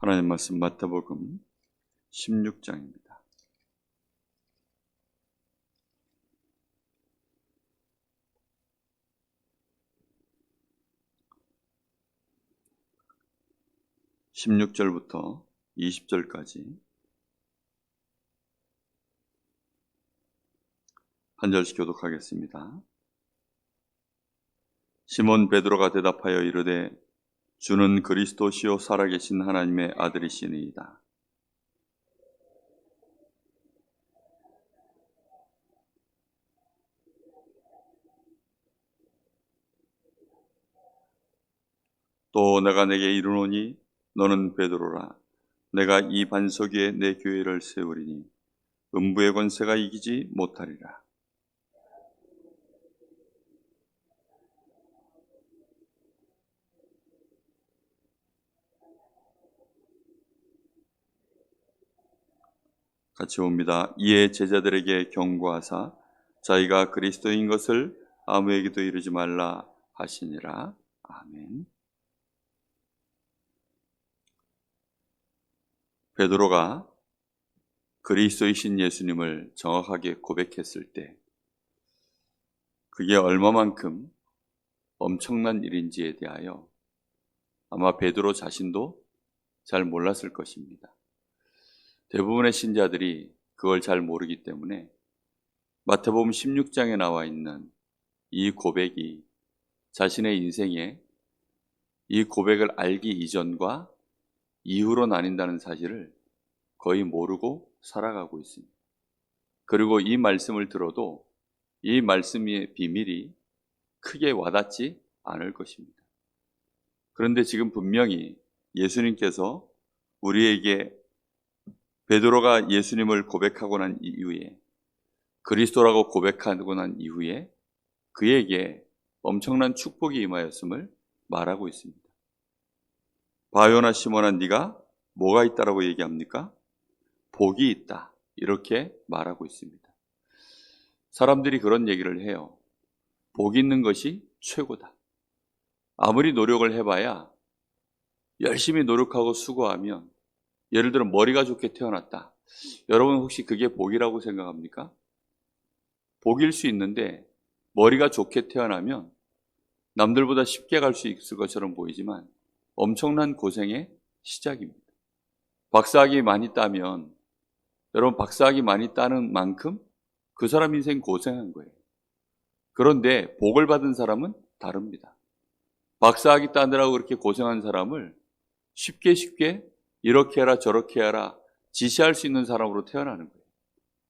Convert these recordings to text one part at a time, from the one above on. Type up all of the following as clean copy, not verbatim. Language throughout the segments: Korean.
하나님 말씀 마태복음 16장입니다. (16절부터) (20절까지) 한 절씩 교독하겠습니다. 시몬 베드로가 대답하여 이르되 주는 그리스도시요 살아계신 하나님의 아들이시니이다. 또 내가 내게 이르노니 너는 베드로라. 내가 이 반석 위에 내 교회를 세우리니 음부의 권세가 이기지 못하리라. 같이 옵니다. 이에 제자들에게 경고하사 자기가 그리스도인 것을 아무에게도 이르지 말라 하시니라. 아멘. 베드로가 그리스도이신 예수님을 정확하게 고백했을 때 그게 얼마만큼 엄청난 일인지에 대하여 아마 베드로 자신도 잘 몰랐을 것입니다. 대부분의 신자들이 그걸 잘 모르기 때문에 마태복음 16장에 나와 있는 이 고백이 자신의 인생에 이 고백을 알기 이전과 이후로 나뉜다는 사실을 거의 모르고 살아가고 있습니다. 그리고 이 말씀을 들어도 이 말씀의 비밀이 크게 와닿지 않을 것입니다. 그런데 지금 분명히 예수님께서 우리에게 베드로가 예수님을 고백하고 난 이후에 그리스도라고 고백하고 난 이후에 그에게 엄청난 축복이 임하였음을 말하고 있습니다. 바요나 시몬아 네가 뭐가 있다라고 얘기합니까? 복이 있다 이렇게 말하고 있습니다. 사람들이 그런 얘기를 해요. 복 있는 것이 최고다. 아무리 노력을 해봐야 열심히 노력하고 수고하면 예를 들어 머리가 좋게 태어났다. 여러분 혹시 그게 복이라고 생각합니까? 복일 수 있는데 머리가 좋게 태어나면 남들보다 쉽게 갈 수 있을 것처럼 보이지만 엄청난 고생의 시작입니다. 박사학위 많이 따면 여러분 박사학위 많이 따는 만큼 그 사람 인생 고생한 거예요. 그런데 복을 받은 사람은 다릅니다. 박사학위 따느라고 그렇게 고생한 사람을 쉽게 이렇게 해라 저렇게 해라 지시할 수 있는 사람으로 태어나는 거예요.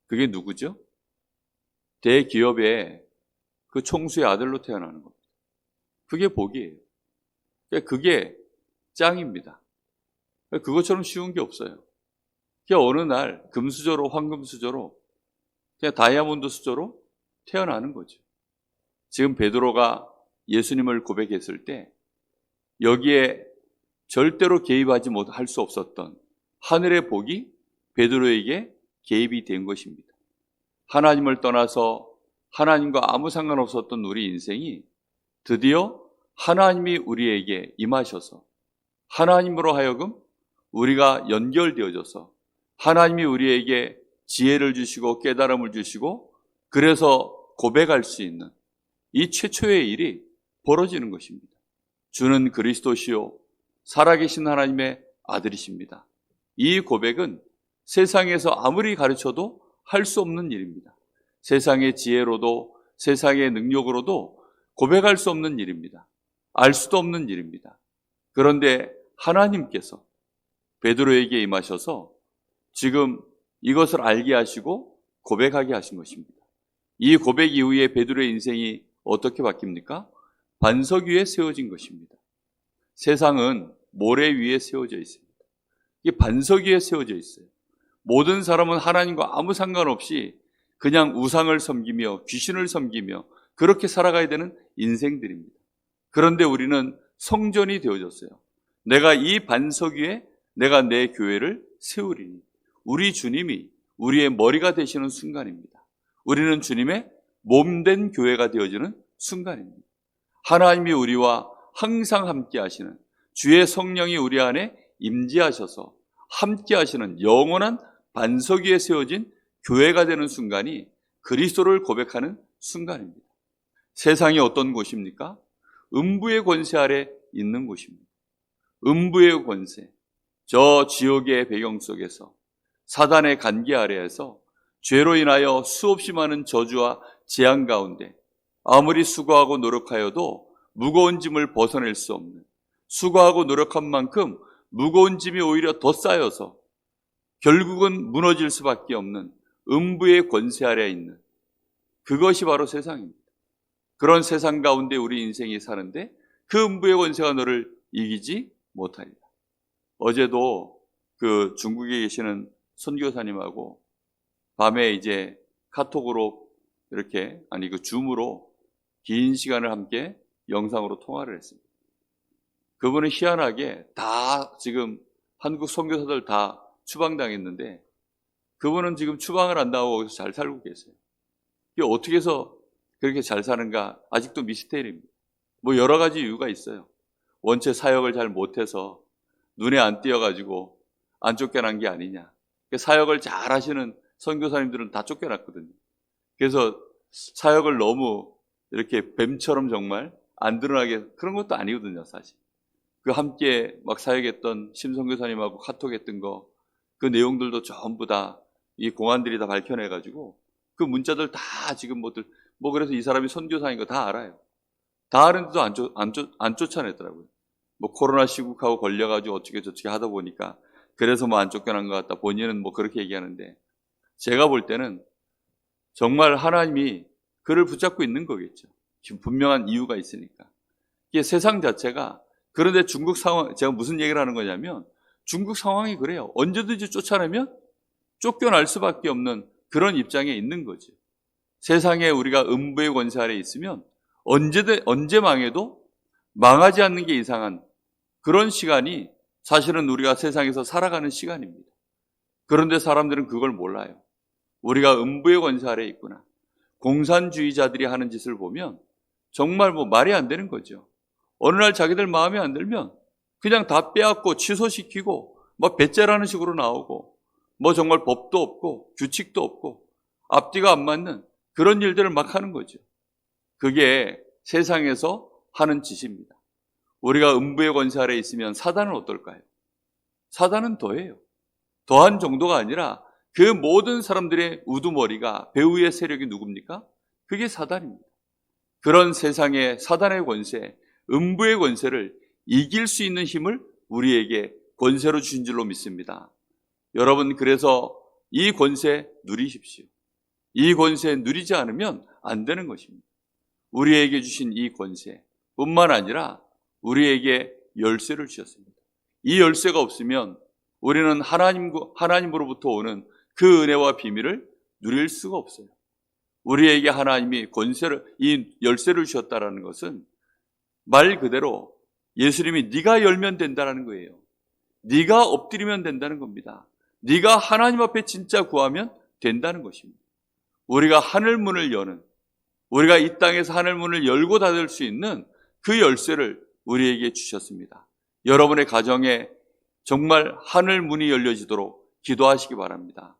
그게 누구죠? 대기업의 그 총수의 아들로 태어나는 겁니다. 그게 복이에요. 그게 짱입니다. 그것처럼 쉬운 게 없어요. 그냥 어느 날 금수저로 황금수저로 그냥 다이아몬드 수저로 태어나는 거죠. 지금 베드로가 예수님을 고백했을 때 여기에 절대로 개입하지 못할 수 없었던 하늘의 복이 베드로에게 개입이 된 것입니다. 하나님을 떠나서 하나님과 아무 상관없었던 우리 인생이 드디어 하나님이 우리에게 임하셔서 하나님으로 하여금 우리가 연결되어져서 하나님이 우리에게 지혜를 주시고 깨달음을 주시고 그래서 고백할 수 있는 이 최초의 일이 벌어지는 것입니다. 주는 그리스도시요 살아계신 하나님의 아들이십니다. 이 고백은 세상에서 아무리 가르쳐도 할 수 없는 일입니다. 세상의 지혜로도 세상의 능력으로도 고백할 수 없는 일입니다. 알 수도 없는 일입니다. 그런데 하나님께서 베드로에게 임하셔서 지금 이것을 알게 하시고 고백하게 하신 것입니다. 이 고백 이후에 베드로의 인생이 어떻게 바뀝니까? 반석 위에 세워진 것입니다. 세상은 모래 위에 세워져 있습니다. 이게 반석 위에 세워져 있어요. 모든 사람은 하나님과 아무 상관없이 그냥 우상을 섬기며 귀신을 섬기며 그렇게 살아가야 되는 인생들입니다. 그런데 우리는 성전이 되어졌어요. 내가 이 반석 위에 내가 내 교회를 세우리니 우리 주님이 우리의 머리가 되시는 순간입니다. 우리는 주님의 몸된 교회가 되어지는 순간입니다. 하나님이 우리와 항상 함께 하시는 주의 성령이 우리 안에 임재하셔서 함께 하시는 영원한 반석 위에 세워진 교회가 되는 순간이 그리스도를 고백하는 순간입니다. 세상이 어떤 곳입니까? 음부의 권세 아래 있는 곳입니다. 음부의 권세, 저 지옥의 배경 속에서 사단의 관계 아래에서 죄로 인하여 수없이 많은 저주와 재앙 가운데 아무리 수고하고 노력하여도 무거운 짐을 벗어낼 수 없는, 수고하고 노력한 만큼 무거운 짐이 오히려 더 쌓여서 결국은 무너질 수밖에 없는 음부의 권세 아래에 있는, 그것이 바로 세상입니다. 그런 세상 가운데 우리 인생이 사는데 그 음부의 권세가 너를 이기지 못하리라. 어제도 그 중국에 계시는 선교사님하고 밤에 이제 카톡으로 이렇게, 그 줌으로 긴 시간을 함께 영상으로 통화를 했습니다. 그분은 희한하게 다 지금 한국 선교사들 다 추방당했는데 그분은 지금 추방을 안 당하고 거기서 잘 살고 계세요. 이게 어떻게 해서 그렇게 잘 사는가 아직도 미스테리입니다. 뭐 여러 가지 이유가 있어요. 원체 사역을 잘 못해서 눈에 안 띄어가지고 안 쫓겨난 게 아니냐. 사역을 잘 하시는 선교사님들은 다 쫓겨났거든요. 그래서 사역을 너무 이렇게 뱀처럼 정말 안 드러나게, 그런 것도 아니거든요, 사실. 그 함께 막 사역했던 심선교사님하고 카톡했던 거, 그 내용들도 전부 다 이 공안들이 다 밝혀내가지고 그 문자들 다 지금 뭐 그래서 이 사람이 선교사인 거 다 알아요. 다 아는데도 안 쫓아내더라고요. 뭐 코로나 시국하고 걸려가지고 어떻게 저떻게 하다 보니까 그래서 뭐 안 쫓겨난 것 같다. 본인은 뭐 그렇게 얘기하는데 제가 볼 때는 정말 하나님이 그를 붙잡고 있는 거겠죠. 지금 분명한 이유가 있으니까. 이게 세상 자체가, 그런데 중국 상황, 제가 무슨 얘기를 하는 거냐면 중국 상황이 그래요. 언제든지 쫓아내면 쫓겨날 수밖에 없는 그런 입장에 있는 거죠. 세상에 우리가 음부의 권세 아래 있으면 언제 망해도 망하지 않는 게 이상한 그런 시간이 사실은 우리가 세상에서 살아가는 시간입니다. 그런데 사람들은 그걸 몰라요. 우리가 음부의 권세 아래 있구나. 공산주의자들이 하는 짓을 보면 정말 뭐 말이 안 되는 거죠. 어느 날 자기들 마음에 안 들면 그냥 다 빼앗고 취소시키고 뭐 배째라는 식으로 나오고 뭐 정말 법도 없고 규칙도 없고 앞뒤가 안 맞는 그런 일들을 막 하는 거죠. 그게 세상에서 하는 짓입니다. 우리가 음부의 권세 아래 있으면 사단은 어떨까요? 사단은 더해요. 더한 정도가 아니라 그 모든 사람들의 우두머리가, 배후의 세력이 누굽니까? 그게 사단입니다. 그런 세상의 사단의 권세, 음부의 권세를 이길 수 있는 힘을 우리에게 권세로 주신 줄로 믿습니다. 여러분, 그래서 이 권세 누리십시오. 이 권세 누리지 않으면 안 되는 것입니다. 우리에게 주신 이 권세뿐만 아니라 우리에게 열쇠를 주셨습니다. 이 열쇠가 없으면 우리는 하나님으로부터 오는 그 은혜와 비밀을 누릴 수가 없어요. 우리에게 하나님이 이 열쇠를 주셨다는 것은 말 그대로 예수님이 네가 열면 된다는 거예요. 네가 엎드리면 된다는 겁니다. 네가 하나님 앞에 진짜 구하면 된다는 것입니다. 우리가 하늘문을 여는, 우리가 이 땅에서 하늘문을 열고 닫을 수 있는 그 열쇠를 우리에게 주셨습니다. 여러분의 가정에 정말 하늘문이 열려지도록 기도하시기 바랍니다.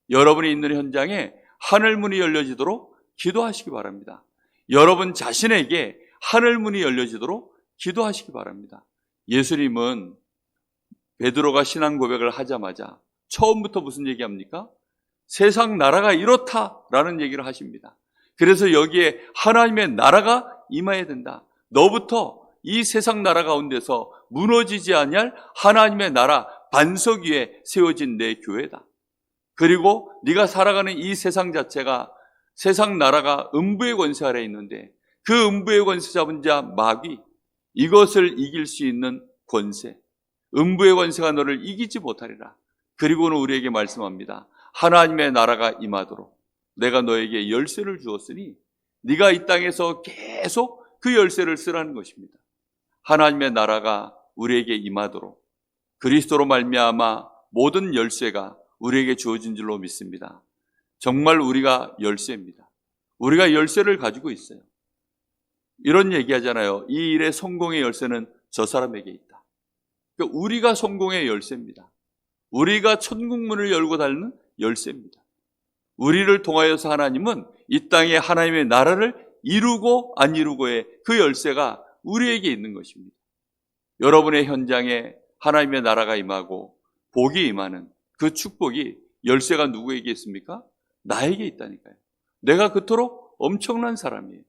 여러분이 있는 현장에 하늘문이 열려지도록 기도하시기 바랍니다. 여러분 자신에게 하늘문이 열려지도록 기도하시기 바랍니다. 예수님은 베드로가 신앙 고백을 하자마자 처음부터 무슨 얘기합니까? 세상 나라가 이렇다라는 얘기를 하십니다. 그래서 여기에 하나님의 나라가 임해야 된다. 너부터 이 세상 나라 가운데서 무너지지 아니할 하나님의 나라 반석 위에 세워진 내 교회다. 그리고 네가 살아가는 이 세상 자체가, 세상 나라가 음부의 권세 아래에 있는데 그 음부의 권세 잡은 자 마귀, 이것을 이길 수 있는 권세, 음부의 권세가 너를 이기지 못하리라. 그리고는 우리에게 말씀합니다. 하나님의 나라가 임하도록 내가 너에게 열쇠를 주었으니 네가 이 땅에서 계속 그 열쇠를 쓰라는 것입니다. 하나님의 나라가 우리에게 임하도록 그리스도로 말미암아 모든 열쇠가 우리에게 주어진 줄로 믿습니다. 정말 우리가 열쇠입니다. 우리가 열쇠를 가지고 있어요. 이런 얘기하잖아요. 이 일의 성공의 열쇠는 저 사람에게 있다. 그러니까 우리가 성공의 열쇠입니다. 우리가 천국문을 열고 닫는 열쇠입니다. 우리를 통하여서 하나님은 이 땅에 하나님의 나라를 이루고 안 이루고의 그 열쇠가 우리에게 있는 것입니다. 여러분의 현장에 하나님의 나라가 임하고 복이 임하는 그 축복이 열쇠가 누구에게 있습니까? 나에게 있다니까요. 내가 그토록 엄청난 사람이에요.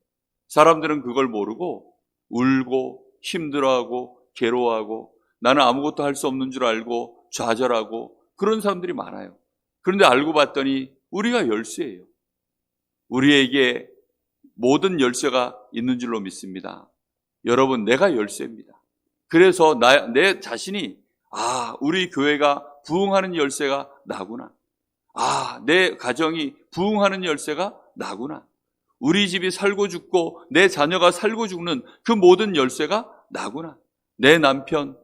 사람들은 그걸 모르고 울고 힘들어하고 괴로워하고 나는 아무것도 할 수 없는 줄 알고 좌절하고 그런 사람들이 많아요. 그런데 알고 봤더니 우리가 열쇠예요. 우리에게 모든 열쇠가 있는 줄로 믿습니다. 여러분, 내가 열쇠입니다. 그래서 내 자신이 우리 교회가 부흥하는 열쇠가 나구나. 내 가정이 부흥하는 열쇠가 나구나. 우리 집이 살고 죽고 내 자녀가 살고 죽는 그 모든 열쇠가 나구나. 내 남편,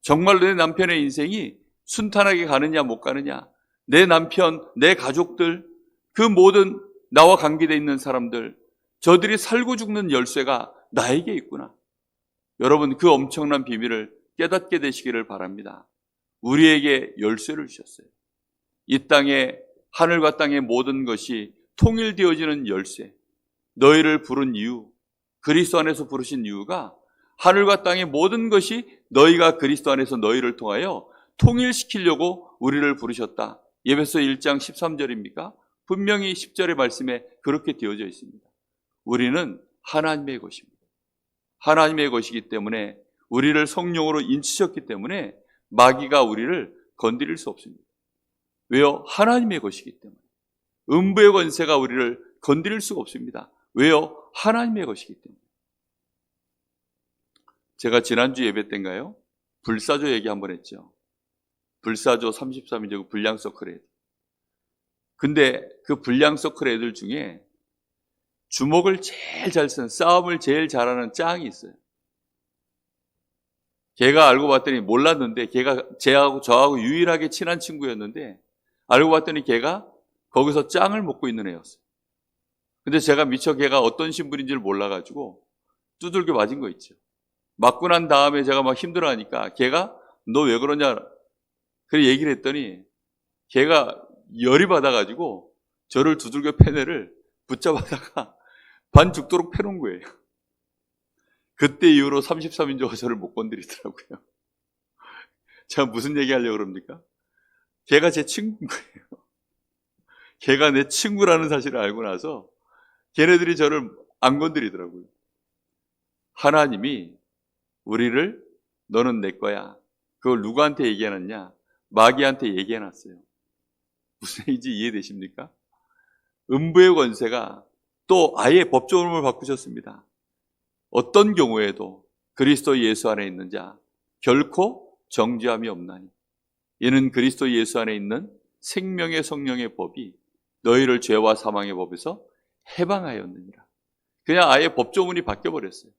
정말로 내 남편의 인생이 순탄하게 가느냐 못 가느냐, 내 남편, 내 가족들, 그 모든 나와 관계되어 있는 사람들, 저들이 살고 죽는 열쇠가 나에게 있구나. 여러분, 그 엄청난 비밀을 깨닫게 되시기를 바랍니다. 우리에게 열쇠를 주셨어요. 이 땅에 하늘과 땅의 모든 것이 통일되어지는 열쇠. 너희를 부른 이유, 그리스도 안에서 부르신 이유가 하늘과 땅의 모든 것이 너희가 그리스도 안에서 너희를 통하여 통일시키려고 우리를 부르셨다. 에베소 1장 13절입니까? 분명히 10절의 말씀에 그렇게 되어져 있습니다. 우리는 하나님의 것입니다. 하나님의 것이기 때문에, 우리를 성령으로 인치셨기 때문에 마귀가 우리를 건드릴 수 없습니다. 왜요? 하나님의 것이기 때문에. 음부의 권세가 우리를 건드릴 수가 없습니다. 왜요? 하나님의 것이기 때문에. 제가 지난주 예배 때인가요? 불사조 얘기 한번 했죠. 불사조 33인조 불량 서클 애들. 근데 그 불량 서클 애들 중에 주먹을 제일 잘 쓰는, 싸움을 제일 잘하는 짱이 있어요. 걔가 알고 봤더니, 몰랐는데 걔가 저하고 유일하게 친한 친구였는데, 알고 봤더니 걔가 거기서 짱을 먹고 있는 애였어요. 근데 제가 미처 걔가 어떤 신분인지를 몰라가지고 두들겨 맞은 거 있죠. 맞고 난 다음에 제가 막 힘들어하니까 걔가 너 왜 그러냐 그래 얘기를 했더니, 걔가 열이 받아가지고 저를 두들겨 패는 애를 붙잡아다가 반 죽도록 패놓은 거예요. 그때 이후로 33인조가 저를 못 건드리더라고요. 제가 무슨 얘기 하려고 그럽니까? 걔가 제 친구인 거예요. 걔가 내 친구라는 사실을 알고 나서 걔네들이 저를 안 건드리더라고요. 하나님이 우리를 너는 내 거야. 그걸 누구한테 얘기해놨냐? 마귀한테 얘기해놨어요. 무슨 얘기인지 이해되십니까? 음부의 권세가 또 아예 법조문을 바꾸셨습니다. 어떤 경우에도 그리스도 예수 안에 있는 자 결코 정죄함이 없나니, 이는 그리스도 예수 안에 있는 생명의 성령의 법이 너희를 죄와 사망의 법에서 해방하였느니라. 그냥 아예 법조문이 바뀌어버렸어요.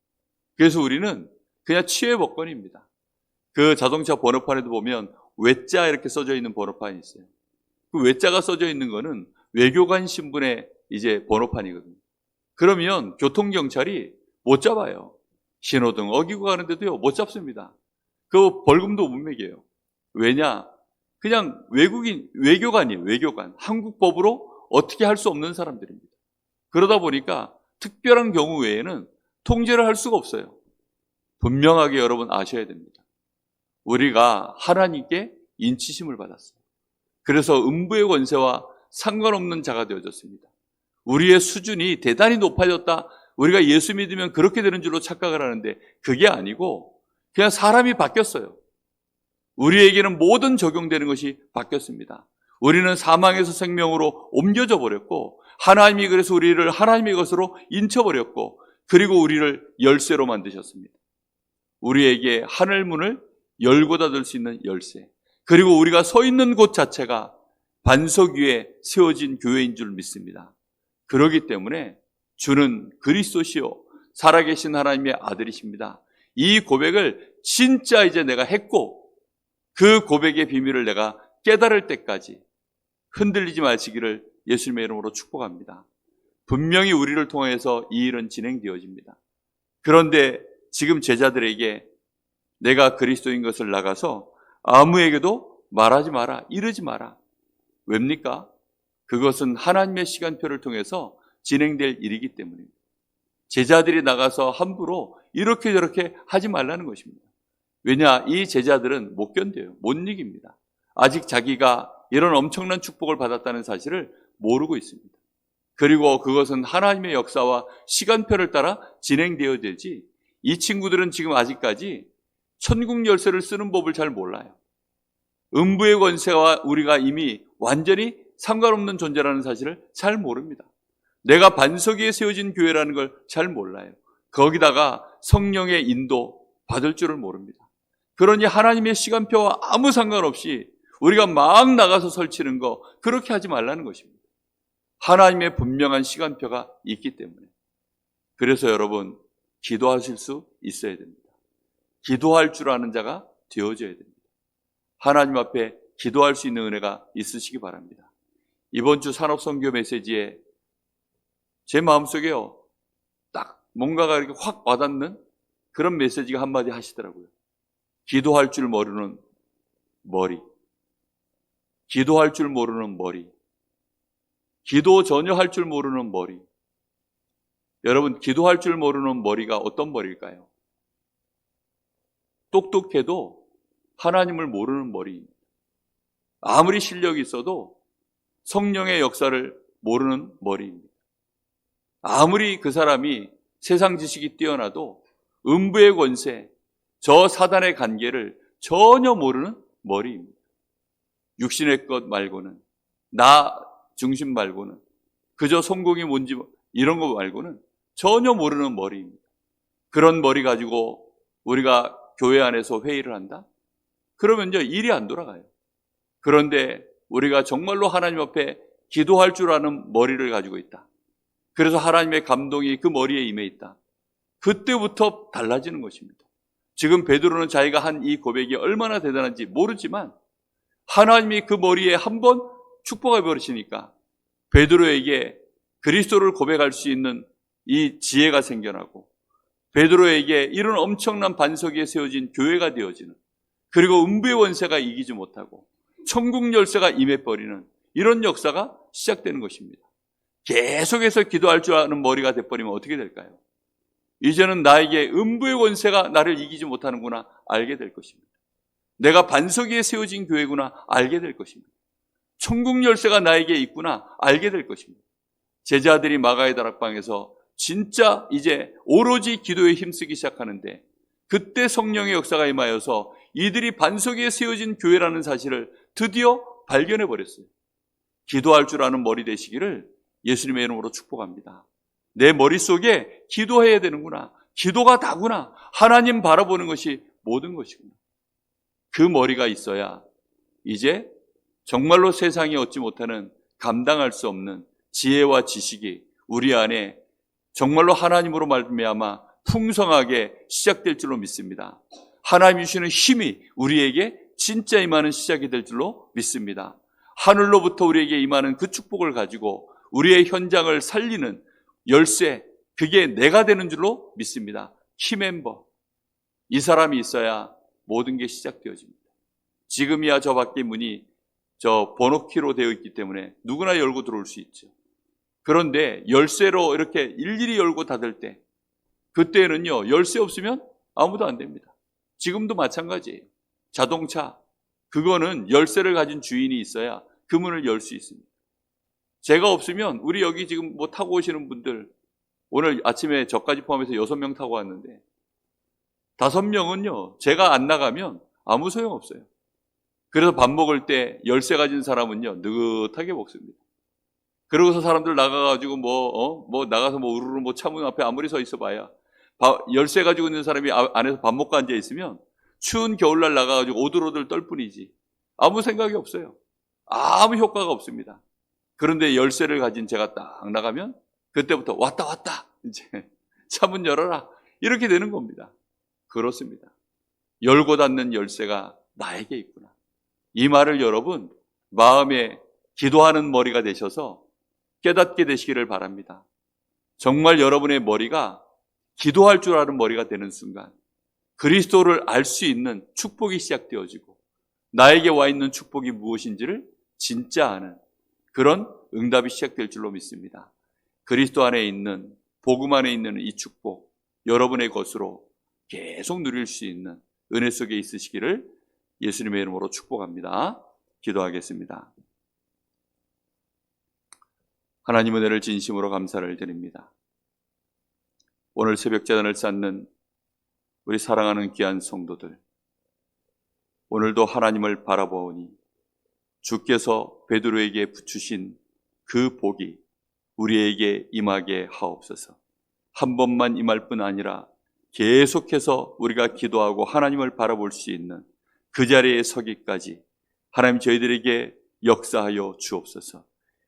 그래서 우리는 그냥 치유의 법권입니다. 그 자동차 번호판에도 보면 외자 이렇게 써져 있는 번호판이 있어요. 그 외자가 써져 있는 거는 외교관 신분의 이제 번호판이거든요. 그러면 교통경찰이 못 잡아요. 신호등 어기고 가는데도요, 못 잡습니다. 그 벌금도 못 매겨요. 왜냐? 그냥 외교관이에요. 외교관. 한국 법으로 어떻게 할 수 없는 사람들입니다. 그러다 보니까 특별한 경우 외에는 통제를 할 수가 없어요. 분명하게 여러분 아셔야 됩니다. 우리가 하나님께 인치심을 받았어요. 그래서 음부의 권세와 상관없는 자가 되어졌습니다. 우리의 수준이 대단히 높아졌다, 우리가 예수 믿으면 그렇게 되는 줄로 착각을 하는데 그게 아니고 그냥 사람이 바뀌었어요. 우리에게는 모든 적용되는 것이 바뀌었습니다. 우리는 사망에서 생명으로 옮겨져 버렸고, 하나님이 그래서 우리를 하나님의 것으로 인쳐버렸고, 그리고 우리를 열쇠로 만드셨습니다. 우리에게 하늘문을 열고 닫을 수 있는 열쇠, 그리고 우리가 서 있는 곳 자체가 반석 위에 세워진 교회인 줄 믿습니다. 그렇기 때문에 주는 그리스도시요 살아계신 하나님의 아들이십니다. 이 고백을 진짜 이제 내가 했고, 그 고백의 비밀을 내가 깨달을 때까지 흔들리지 마시기를 예수님의 이름으로 축복합니다. 분명히 우리를 통해서 이 일은 진행되어집니다. 그런데 지금 제자들에게 내가 그리스도인 것을 나가서 아무에게도 말하지 마라, 이르지 마라. 왜입니까? 그것은 하나님의 시간표를 통해서 진행될 일이기 때문입니다. 제자들이 나가서 함부로 이렇게 저렇게 하지 말라는 것입니다. 왜냐? 이 제자들은 못 견뎌요. 못 이깁니다. 아직 자기가 이런 엄청난 축복을 받았다는 사실을 모르고 있습니다. 그리고 그것은 하나님의 역사와 시간표를 따라 진행되어야 되지, 이 친구들은 지금 아직까지 천국 열쇠를 쓰는 법을 잘 몰라요. 음부의 권세와 우리가 이미 완전히 상관없는 존재라는 사실을 잘 모릅니다. 내가 반석 위에 세워진 교회라는 걸 잘 몰라요. 거기다가 성령의 인도 받을 줄을 모릅니다. 그러니 하나님의 시간표와 아무 상관없이 우리가 막 나가서 설치는 거, 그렇게 하지 말라는 것입니다. 하나님의 분명한 시간표가 있기 때문에. 그래서 여러분, 기도하실 수 있어야 됩니다. 기도할 줄 아는 자가 되어져야 됩니다. 하나님 앞에 기도할 수 있는 은혜가 있으시기 바랍니다. 이번 주 산업선교 메시지에 제 마음속에요, 딱 뭔가가 이렇게 확 와닿는 그런 메시지가 한마디 하시더라고요. 기도할 줄 모르는 머리. 기도할 줄 모르는 머리. 기도 전혀 할 줄 모르는 머리. 여러분, 기도할 줄 모르는 머리가 어떤 머리일까요? 똑똑해도 하나님을 모르는 머리입니다. 아무리 실력이 있어도 성령의 역사를 모르는 머리입니다. 아무리 그 사람이 세상 지식이 뛰어나도 음부의 권세, 저 사단의 관계를 전혀 모르는 머리입니다. 육신의 것 말고는, 나 중심 말고는, 그저 성공이 뭔지 이런 거 말고는 전혀 모르는 머리입니다. 그런 머리 가지고 우리가 교회 안에서 회의를 한다? 그러면 이제 일이 안 돌아가요. 그런데 우리가 정말로 하나님 앞에 기도할 줄 아는 머리를 가지고 있다. 그래서 하나님의 감동이 그 머리에 임해 있다. 그때부터 달라지는 것입니다. 지금 베드로는 자기가 한 이 고백이 얼마나 대단한지 모르지만 하나님이 그 머리에 한번 축복해 버리시니까 베드로에게 그리스도를 고백할 수 있는 이 지혜가 생겨나고, 베드로에게 이런 엄청난 반석 위에 세워진 교회가 되어지는, 그리고 음부의 원세가 이기지 못하고 천국 열쇠가 임해버리는 이런 역사가 시작되는 것입니다. 계속해서 기도할 줄 아는 머리가 돼버리면 어떻게 될까요? 이제는 나에게 음부의 원세가 나를 이기지 못하는구나 알게 될 것입니다. 내가 반석 위에 세워진 교회구나 알게 될 것입니다. 천국 열쇠가 나에게 있구나 알게 될 것입니다. 제자들이 마가의 다락방에서 진짜 이제 오로지 기도에 힘쓰기 시작하는데, 그때 성령의 역사가 임하여서 이들이 반석 위에 세워진 교회라는 사실을 드디어 발견해 버렸어요. 기도할 줄 아는 머리 되시기를 예수님의 이름으로 축복합니다. 내 머릿속에 기도해야 되는구나, 기도가 다구나, 하나님 바라보는 것이 모든 것이구나. 그 머리가 있어야 이제 정말로 세상이 얻지 못하는, 감당할 수 없는 지혜와 지식이 우리 안에 정말로 하나님으로 말미암아 풍성하게 시작될 줄로 믿습니다. 하나님 주시는 힘이 우리에게 진짜 임하는 시작이 될 줄로 믿습니다. 하늘로부터 우리에게 임하는 그 축복을 가지고 우리의 현장을 살리는 열쇠, 그게 내가 되는 줄로 믿습니다. 키멤버, 이 사람이 있어야 모든 게 시작되어집니다. 지금이야 저 밖에 문이 저 번호키로 되어 있기 때문에 누구나 열고 들어올 수 있죠. 그런데 열쇠로 이렇게 일일이 열고 닫을 때, 그때는요, 열쇠 없으면 아무도 안 됩니다. 지금도 마찬가지예요. 자동차, 그거는 열쇠를 가진 주인이 있어야 그 문을 열 수 있습니다. 제가 없으면, 우리 여기 지금 뭐 타고 오시는 분들, 오늘 아침에 저까지 포함해서 6명 타고 왔는데 5명은요 제가 안 나가면 아무 소용 없어요. 그래서 밥 먹을 때 열쇠 가진 사람은요 느긋하게 먹습니다. 그러고서 사람들 나가가지고 나가서 우르르 차문 앞에 아무리 서 있어봐야, 열쇠 가지고 있는 사람이 안에서 밥 먹고 앉아 있으면 추운 겨울날 나가가지고 오들오들 떨 뿐이지 아무 생각이 없어요. 아무 효과가 없습니다. 그런데 열쇠를 가진 제가 딱 나가면 그때부터 왔다 이제 차문 열어라 이렇게 되는 겁니다. 그렇습니다. 열고 닫는 열쇠가 나에게 있구나. 이 말을 여러분 마음에 기도하는 머리가 되셔서 깨닫게 되시기를 바랍니다. 정말 여러분의 머리가 기도할 줄 아는 머리가 되는 순간, 그리스도를 알 수 있는 축복이 시작되어지고 나에게 와 있는 축복이 무엇인지를 진짜 아는 그런 응답이 시작될 줄로 믿습니다. 그리스도 안에 있는, 복음 안에 있는 이 축복, 여러분의 것으로 계속 누릴 수 있는 은혜 속에 있으시기를 예수님의 이름으로 축복합니다. 기도하겠습니다. 하나님 은혜를 진심으로 감사를 드립니다. 오늘 새벽 제단을 쌓는 우리 사랑하는 귀한 성도들, 오늘도 하나님을 바라보니 주께서 베드로에게 붙이신 그 복이 우리에게 임하게 하옵소서. 한 번만 임할 뿐 아니라 계속해서 우리가 기도하고 하나님을 바라볼 수 있는 그 자리에 서기까지 하나님 저희들에게 역사하여 주옵소서.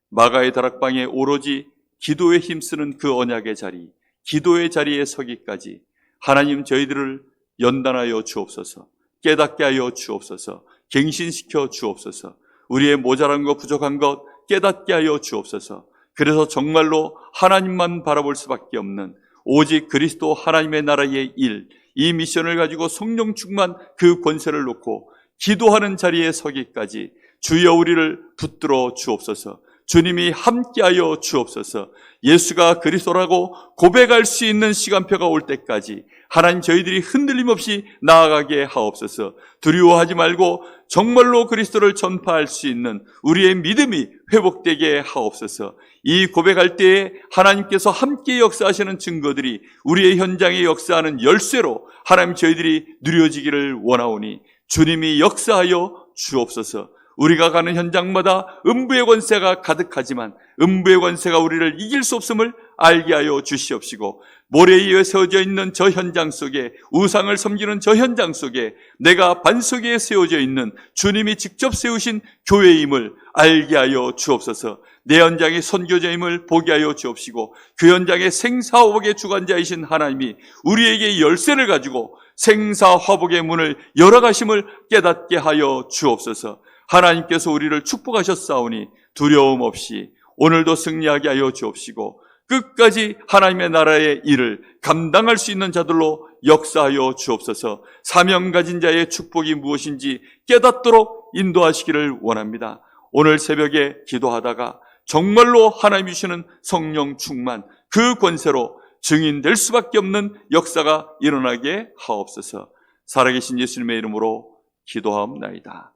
마가의 다락방에 오로지 기도에 힘쓰는 그 언약의 자리, 기도의 자리에 서기까지 하나님 저희들을 연단하여 주옵소서. 깨닫게 하여 주옵소서. 갱신시켜 주옵소서. 우리의 모자란 것, 부족한 것 깨닫게 하여 주옵소서. 그래서 정말로 하나님만 바라볼 수밖에 없는 오직 그리스도 하나님의 나라의 일, 이 미션을 가지고 성령 충만 그 권세를 놓고 기도하는 자리에 서기까지 주여 우리를 붙들어 주옵소서. 주님이 함께하여 주옵소서. 예수가 그리스도라고 고백할 수 있는 시간표가 올 때까지 하나님 저희들이 흔들림 없이 나아가게 하옵소서. 두려워하지 말고 정말로 그리스도를 전파할 수 있는 우리의 믿음이 회복되게 하옵소서. 이 고백할 때에 하나님께서 함께 역사하시는 증거들이 우리의 현장에 역사하는 열쇠로 하나님 저희들이 누려지기를 원하오니 주님이 역사하여 주옵소서. 우리가 가는 현장마다 음부의 권세가 가득하지만 음부의 권세가 우리를 이길 수 없음을 알게 하여 주시옵시고, 모래 위에 세워져 있는 저 현장 속에, 우상을 섬기는 저 현장 속에 내가 반석에 세워져 있는 주님이 직접 세우신 교회임을 알게 하여 주옵소서. 내 현장의 선교자임을 보게 하여 주옵시고, 그 현장의 생사화복의 주관자이신 하나님이 우리에게 열쇠를 가지고 생사화복의 문을 열어가심을 깨닫게 하여 주옵소서. 하나님께서 우리를 축복하셨사오니 두려움 없이 오늘도 승리하게 하여 주옵시고, 끝까지 하나님의 나라의 일을 감당할 수 있는 자들로 역사하여 주옵소서. 사명 가진 자의 축복이 무엇인지 깨닫도록 인도하시기를 원합니다. 오늘 새벽에 기도하다가 정말로 하나님 주시는 성령 충만, 그 권세로 증인될 수밖에 없는 역사가 일어나게 하옵소서. 살아계신 예수님의 이름으로 기도하옵나이다.